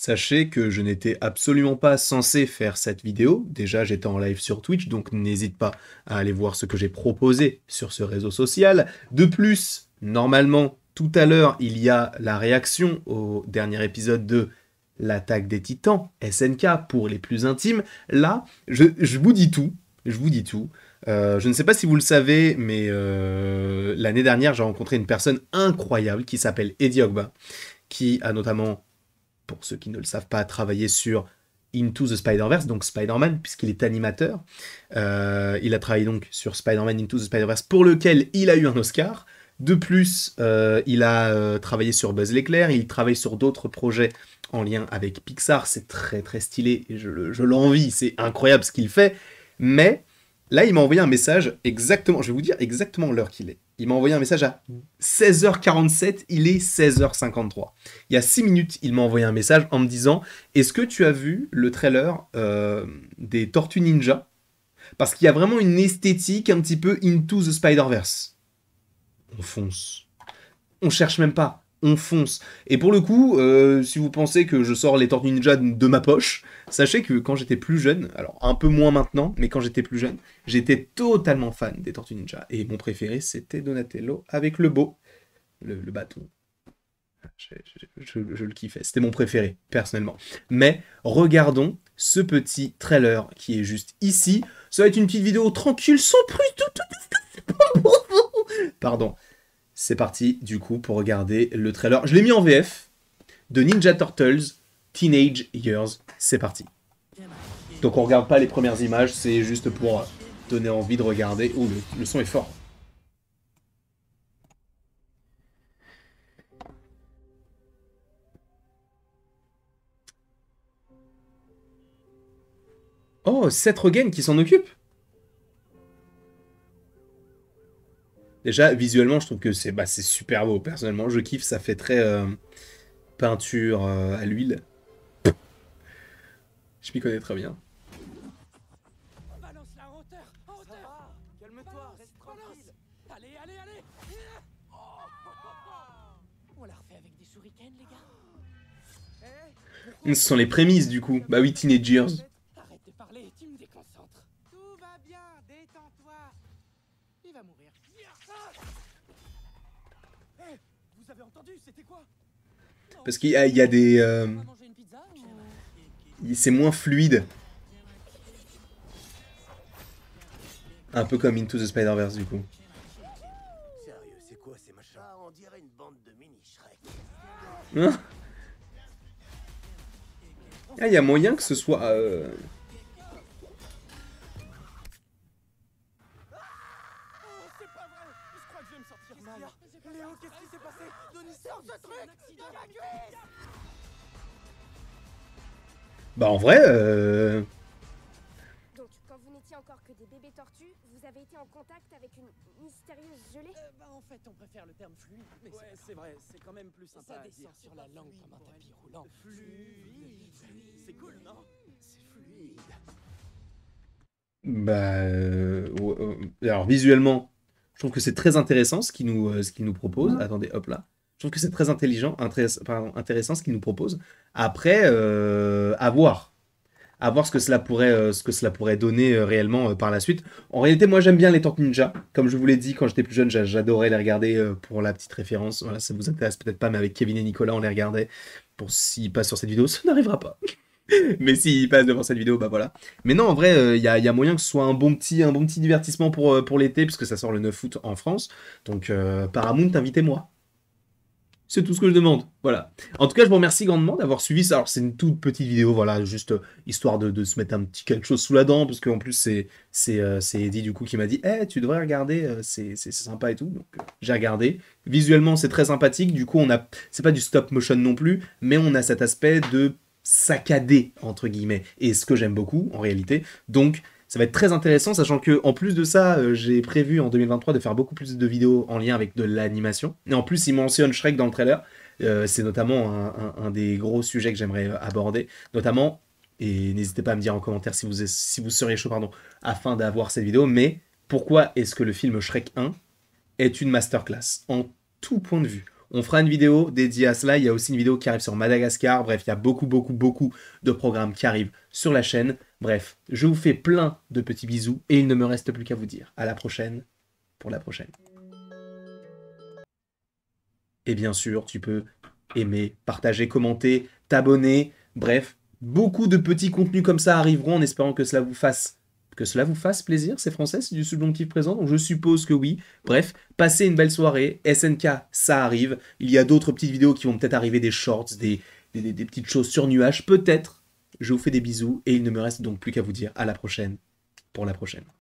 Sachez que je n'étais absolument pas censé faire cette vidéo. Déjà, j'étais en live sur Twitch, donc n'hésite pas à aller voir ce que j'ai proposé sur ce réseau social. De plus, normalement, tout à l'heure, il y a la réaction au dernier épisode de L'attaque des Titans, SNK, pour les plus intimes. Là, je vous dis tout. Je vous dis tout. Je ne sais pas si vous le savez, mais l'année dernière, j'ai rencontré une personne incroyable qui s'appelle Eddie Ogba, qui a notamment, pour ceux qui ne le savent pas, travaillé sur Into the Spider-Verse, donc Spider-Man, puisqu'il est animateur. Il a travaillé donc sur Spider-Man Into the Spider-Verse, pour lequel il a eu un Oscar. De plus, il a travaillé sur Buzz l'éclair, il travaille sur d'autres projets en lien avec Pixar, c'est très très stylé, et je l'envie, c'est incroyable ce qu'il fait. Mais là, il m'a envoyé un message exactement, je vais vous dire exactement l'heure qu'il est. Il m'a envoyé un message à 16h47, il est 16h53. Il y a 6 minutes, il m'a envoyé un message en me disant « Est-ce que tu as vu le trailer des Tortues Ninja ?» Parce qu'il y a vraiment une esthétique un petit peu Into the Spider-Verse. On fonce. On cherche même pas. On fonce. Et pour le coup, si vous pensez que je sors les Tortues Ninja de ma poche, sachez que quand j'étais plus jeune, alors un peu moins maintenant, mais quand j'étais plus jeune, j'étais totalement fan des Tortues Ninja. Et mon préféré, c'était Donatello avec le beau, le bâton. Je le kiffais. C'était mon préféré, personnellement. Mais regardons ce petit trailer qui est juste ici. Ça va être une petite vidéo tranquille, sans plus. Pardon. C'est parti, du coup, pour regarder le trailer. Je l'ai mis en VF de Ninja Turtles Teenage Years. C'est parti. Donc on regarde pas les premières images, c'est juste pour donner envie de regarder. Ouh, le son est fort. Oh, Seth Rogen qui s'en occupe. Déjà, visuellement, je trouve que c'est super beau. Personnellement, je kiffe. Ça fait très peinture à l'huile. Je m'y connais très bien. Balance la hauteur, en hauteur. Calme-toi, reste tranquille. Allez, allez, allez. On la refait avec des shurikens, les gars. Ce sont les prémices, du coup. Bah oui, Teenage Years. Arrête de parler, tu me déconcentres. Tout va bien, détends-toi. Il va mourir. Hey, vous avez entendu, c'était quoi? Parce qu'il y a des... On va manger une pizza ou... c'est moins fluide. Un peu comme Into the Spider-Verse, du coup. Sérieux, c'est quoi ces machins? Ah, on dirait une bande de mini-Shrek. Hein? Ah, il y a moyen que ce soit... C'est pas vrai. Je crois que je vais me sentir mal. Léo, qu'est-ce qui s'est passé? Denis, sors ce truc dans ma cuisse. Bah en vrai... Donc, quand vous n'étiez encore que des bébés tortues, vous avez été en contact avec une mystérieuse gelée? En fait, on préfère le terme fluide. Mais ouais, c'est vrai, c'est quand même plus sympa à dire. Sur la langue comme un tapis roulant. Fluide. C'est cool, non? C'est fluide. Bah... alors visuellement, je trouve que c'est très intéressant ce qu'il nous propose. Attendez, hop là. Je trouve que c'est très intéressant ce qu'il nous propose. Après, à voir. À voir ce que cela pourrait donner réellement par la suite. En réalité, moi j'aime bien les Tortues Ninja. Comme je vous l'ai dit, quand j'étais plus jeune, j'adorais les regarder pour la petite référence. Voilà, ça vous intéresse peut-être pas, mais avec Kevin et Nicolas, on les regardait. Pour s'ils passent sur cette vidéo, ça n'arrivera pas. Mais s'ils passent devant cette vidéo, bah voilà. Mais non, en vrai, y a moyen que ce soit un bon petit divertissement pour l'été, puisque ça sort le 9 août en France. Donc Paramount, invitez-moi. C'est tout ce que je demande. Voilà. En tout cas, je vous remercie grandement d'avoir suivi ça. Alors, c'est une toute petite vidéo, voilà, juste histoire de se mettre un petit quelque chose sous la dent, parce qu'en plus, c'est Eddie, du coup, qui m'a dit « tu devrais regarder, c'est sympa et tout. » Donc, j'ai regardé. Visuellement, c'est très sympathique. Du coup, c'est pas du stop motion non plus, mais on a cet aspect de saccadé, entre guillemets. Et ce que j'aime beaucoup, en réalité. Donc, ça va être très intéressant, sachant que en plus de ça, j'ai prévu en 2023 de faire beaucoup plus de vidéos en lien avec de l'animation. Et en plus, il mentionne Shrek dans le trailer. C'est notamment un des gros sujets que j'aimerais aborder. Notamment, et n'hésitez pas à me dire en commentaire si vous seriez chaud, pardon, afin d'avoir cette vidéo. Mais pourquoi est-ce que le film Shrek 1 est une masterclass en tout point de vue? On fera une vidéo dédiée à cela. Il y a aussi une vidéo qui arrive sur Madagascar. Bref, il y a beaucoup de programmes qui arrivent sur la chaîne. Bref, je vous fais plein de petits bisous et il ne me reste plus qu'à vous dire à la prochaine pour la prochaine. Et bien sûr, tu peux aimer, partager, commenter, t'abonner. Bref, beaucoup de petits contenus comme ça arriveront en espérant que cela vous fasse plaisir. C'est français, c'est du subjonctif présent, donc je suppose que oui. Bref, passez une belle soirée. SNK, ça arrive. Il y a d'autres petites vidéos qui vont peut-être arriver, des shorts, des petites choses sur nuage, peut-être. Je vous fais des bisous et il ne me reste donc plus qu'à vous dire à la prochaine pour la prochaine.